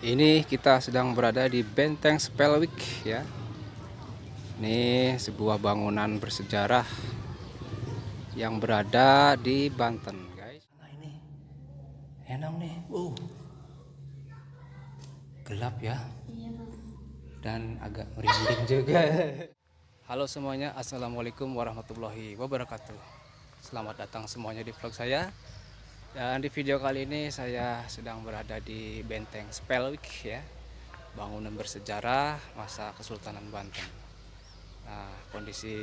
Ini kita sedang berada di Benteng Spellwijk ya. Ini sebuah bangunan bersejarah yang berada di Banten, guys. Nah, ini enak nih. Gelap ya. Dan agak merinding juga. Halo semuanya, assalamualaikum warahmatullahi wabarakatuh. Selamat datang semuanya di vlog saya. Dan di video kali ini saya sedang berada di Benteng Spellwijk ya. Bangunan bersejarah masa Kesultanan Banten. Nah, kondisi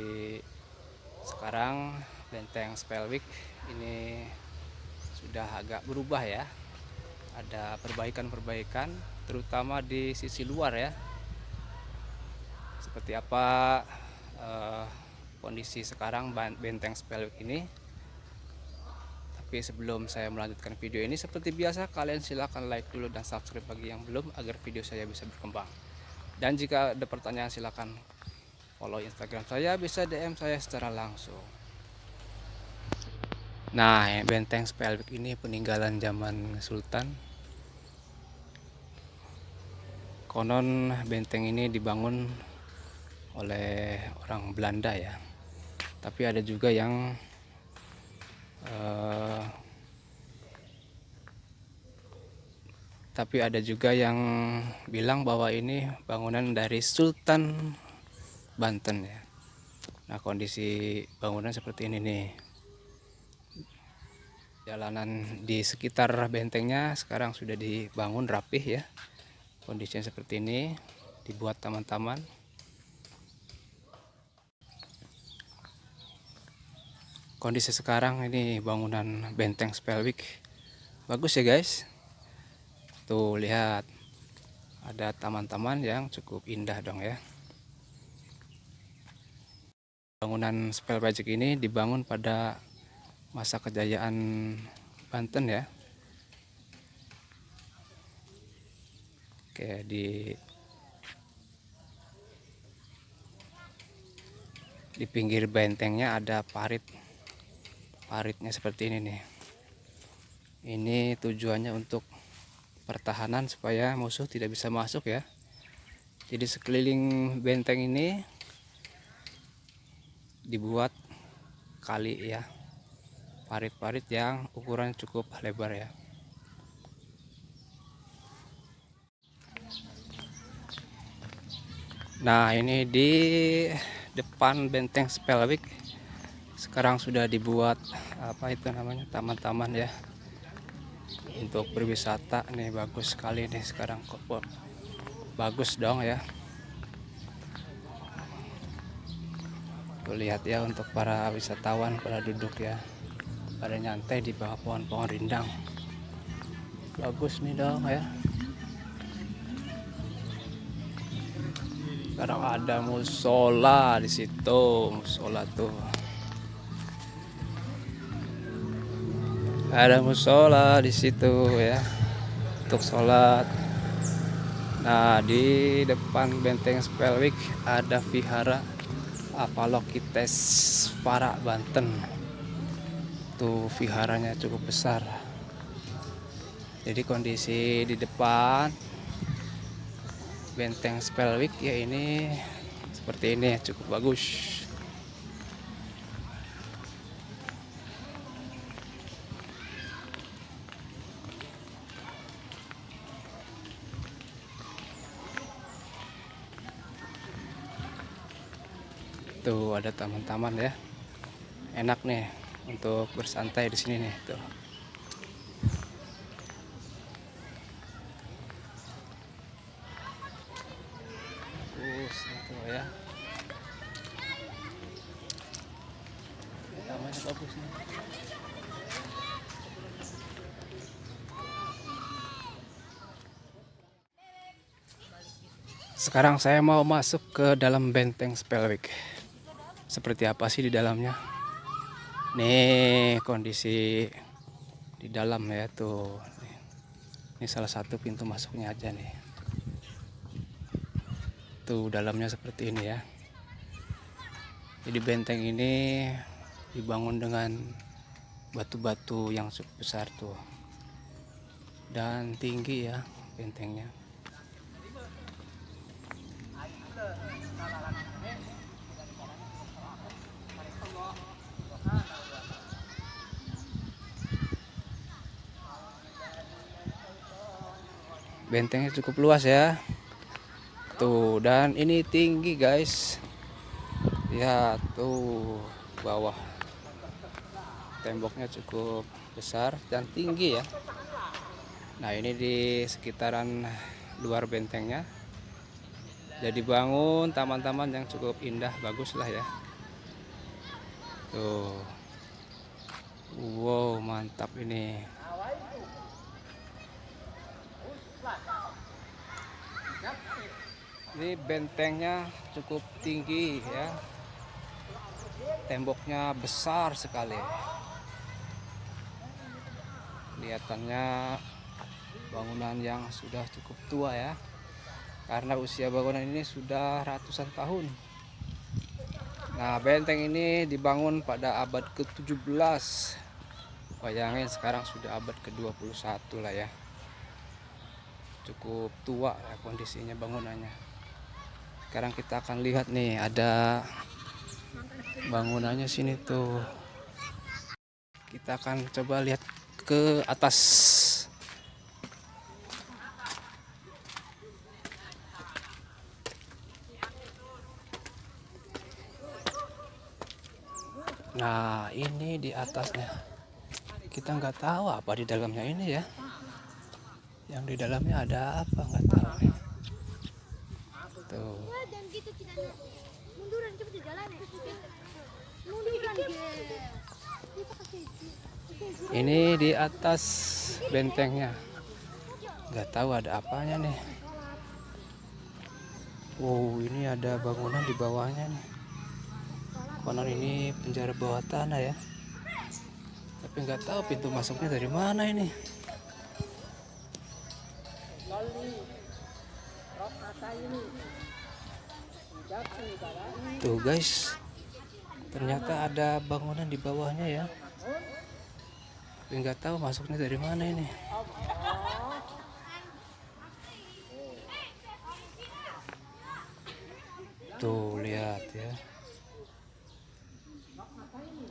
sekarang Benteng Spellwijk ini sudah agak berubah ya. Ada perbaikan-perbaikan terutama di sisi luar ya. Seperti apa kondisi sekarang Benteng Spellwijk ini. Tapi sebelum saya melanjutkan video ini, seperti biasa kalian silahkan like dulu dan subscribe bagi yang belum agar video saya bisa berkembang. Dan jika ada pertanyaan silahkan follow Instagram saya, bisa DM saya secara langsung. Nah, Benteng Spellwijk ini peninggalan zaman Sultan. Konon benteng ini dibangun oleh orang Belanda ya. Tapi ada juga yang bilang bahwa ini bangunan dari Sultan Banten ya. Nah, kondisi bangunan seperti ini nih. Jalanan di sekitar bentengnya sekarang sudah dibangun rapih ya. Kondisinya seperti ini, dibuat taman-taman. Kondisi sekarang ini bangunan Benteng Spellwijk bagus ya guys. Tuh lihat, ada taman-taman yang cukup indah dong ya. Bangunan Spellwijk ini dibangun pada masa kejayaan Banten ya. Oke, di pinggir bentengnya ada paritnya seperti ini nih. Ini tujuannya untuk pertahanan supaya musuh tidak bisa masuk ya. Jadi sekeliling benteng ini dibuat kali ya, parit-parit yang ukuran cukup lebar ya. Nah, ini di depan Benteng Spellwijk sekarang sudah dibuat apa itu namanya, taman-taman ya untuk berwisata nih. Bagus sekali nih sekarang, kok bagus dong ya. Tuh lihat ya, untuk para wisatawan pada duduk ya, pada nyantai di bawah pohon-pohon rindang. Bagus nih dong ya. Sekarang ada musola di situ, musola tuh. Ada musola di situ ya untuk sholat. Nah, di depan Benteng Spellwijk ada vihara Avalokiteshvara Banten. Tuh viharanya cukup besar. Jadi kondisi di depan Benteng Spellwijk ya ini seperti ini, cukup bagus. Tuh ada taman-taman ya, enak nih untuk bersantai di sini nih tuh. Itu ya, tamannya bagus nih. Sekarang saya mau masuk ke dalam Benteng Spellwijk. Seperti apa sih di dalamnya? Nih kondisi di dalam ya tuh. Ini salah satu pintu masuknya aja nih. Tuh dalamnya seperti ini ya. Jadi benteng ini dibangun dengan batu-batu yang cukup besar tuh. Dan tinggi ya bentengnya. Bentengnya cukup luas ya. Tuh, dan ini tinggi guys. Lihat tuh bawah. Temboknya cukup besar dan tinggi ya. Nah, ini di sekitaran luar bentengnya. Jadi bangun taman-taman yang cukup indah, bagus lah ya. Tuh. Wow, mantap ini. Ini bentengnya cukup tinggi ya. Temboknya besar sekali. Kelihatannya bangunan yang sudah cukup tua ya. Karena usia bangunan ini sudah ratusan tahun. Nah, benteng ini dibangun pada abad ke-17. Bayangin sekarang sudah abad ke-21 lah ya. Cukup tua ya kondisinya bangunannya. Sekarang kita akan lihat nih, ada bangunannya sini tuh. Kita akan coba lihat ke atas. Nah, ini di atasnya. Kita nggak tahu apa di dalamnya ini ya. Yang di dalamnya ada apa nggak tahu. Tuh. Ini di atas bentengnya. Nggak tahu ada apanya nih. Wow, ini ada bangunan di bawahnya nih. Konon ini penjara bawah tanah ya. Tapi nggak tahu pintu masuknya dari mana ini. Tuh guys, ternyata ada bangunan di bawahnya ya. Tapi nggak tahu masuknya dari mana ini. Tuh lihat ya.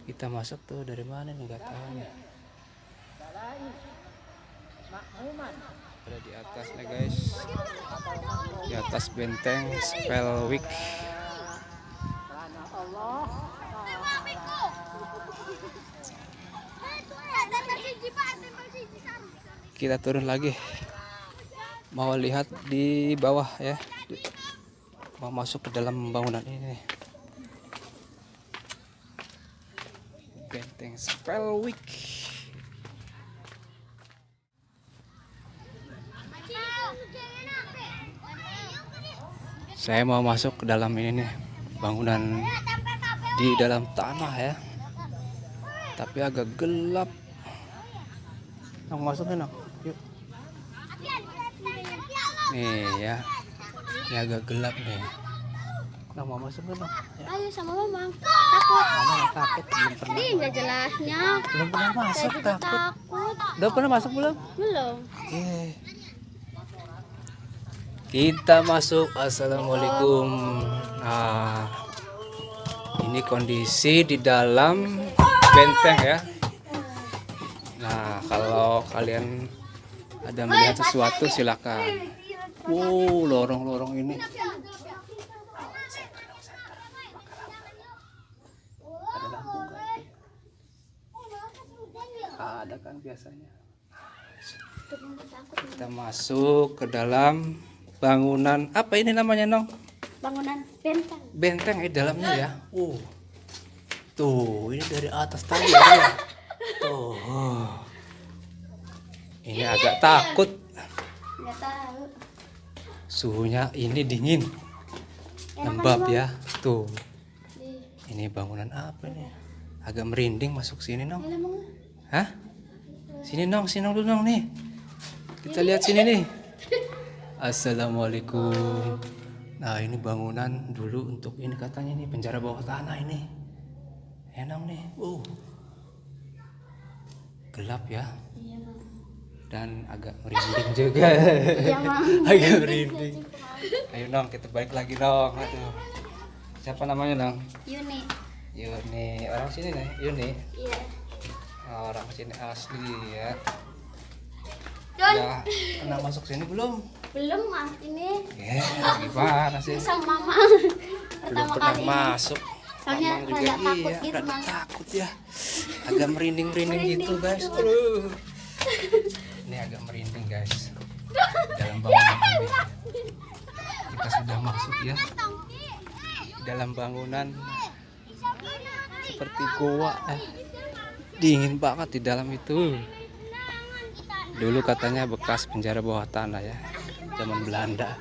Kita masuk tuh dari mana nih, nggak tahu nih. Ada di atasnya guys, di atas benteng Spellwick. Kita turun lagi, mau lihat di bawah ya, mau masuk ke dalam bangunan ini. Benteng Spellwick. Saya mau masuk ke dalam ini nih, bangunan di dalam tanah ya. Tapi agak gelap. Nong masukin nong, yuk. Nih ya, ini agak gelap nih. Nong mau masuk nong? Ya. Ayo sama mama. Takut. Mama nggak takut, belum pernah. Ih, nggak jelasnya. Belum pernah masuk, Saya juga takut. takut. Udah pernah masuk belum? Belum. Kita masuk. Assalamualaikum. Nah, ini kondisi di dalam benteng ya. Nah, kalau kalian ada melihat sesuatu silakan. Wow, lorong-lorong ini. Ada lampu nggak? Ada kan biasanya. Kita masuk ke dalam bangunan, apa ini namanya Nong? Bangunan benteng. Benteng dalamnya ya. Tuh, ini dari atas tadi ya. Tuh. Ini agak takut. Nggak tahu. Suhunya ini dingin. Lembab ya. Tuh. Ini bangunan apa nih? Agak merinding masuk sini Nong. Hah? Sini Nong dulu Nong nih. Kita lihat sini nih. Assalamualaikum. Nah, ini bangunan dulu untuk ini katanya nih penjara bawah tanah ini. Enak nih. Gelap ya. Iya, Mang. Dan agak merinding juga. Iya, Mang. Agak merinding. Ayo dong, kita balik lagi dong. Aduh. Siapa namanya dong? Yuni. Yuni, orang sini nih, Yuni. Iya. Orang sini asli ya. Don. Ya, pernah masuk sini belum? Belum mas ini. Gimana sih? Sama mama. Belum Pertama pernah kali. masuk. Soalnya Mamang rada takut gitu rada mas. takut ya. Agak merinding-merinding gitu guys. Ini agak merinding guys. Dalam bangunan ini. Kita sudah masuk ya. Dalam bangunan seperti goa. Dingin banget di dalam itu. Dulu katanya bekas penjara bawah tanah ya. Zaman Belanda.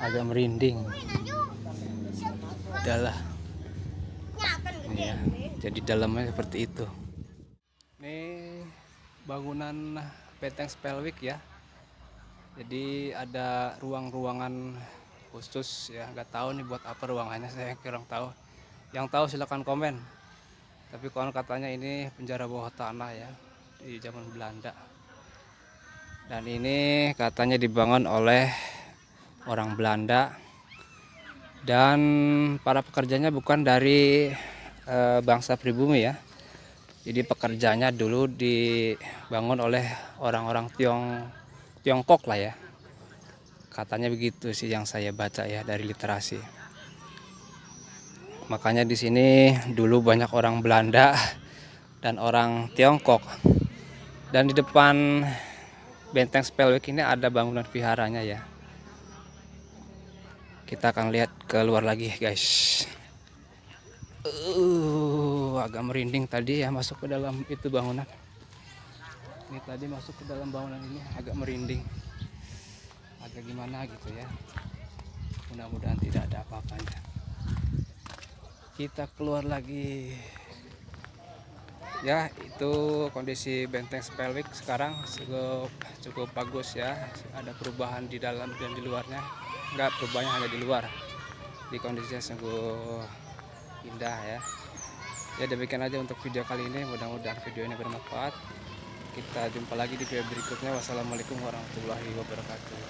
Agak merinding. Adalah. Ya, jadi dalamnya seperti itu. Ini bangunan Benteng Spelwijk ya. Jadi ada ruang-ruangan khusus ya. Nggak tahu nih buat apa ruangannya, saya kurang tahu. Yang tahu silahkan komen. Tapi konon katanya ini penjara bawah tanah ya di zaman Belanda. Dan ini katanya dibangun oleh orang Belanda. Dan para pekerjanya bukan dari bangsa pribumi ya. Jadi pekerjanya dulu dibangun oleh orang-orang Tiongkok lah ya. Katanya begitu sih yang saya baca ya dari literasi. Makanya di sini dulu banyak orang Belanda dan orang Tiongkok. Dan di depan Benteng Spelwijk ini ada bangunan viharanya ya. Kita akan lihat keluar lagi guys. Agak merinding tadi ya masuk ke dalam itu bangunan. Ini tadi masuk ke dalam bangunan ini agak merinding. Agak gimana gitu ya. Mudah-mudahan tidak ada apa-apanya. Kita keluar lagi. Ya, itu kondisi Benteng Spelwijk sekarang cukup bagus ya. Ada perubahan di dalam dan di luarnya. Enggak, perubahannya hanya di luar. Di kondisinya sungguh indah ya. Ya demikian aja untuk video kali ini. Mudah-mudahan video ini bermanfaat. Kita jumpa lagi di video berikutnya. Wassalamualaikum warahmatullahi wabarakatuh.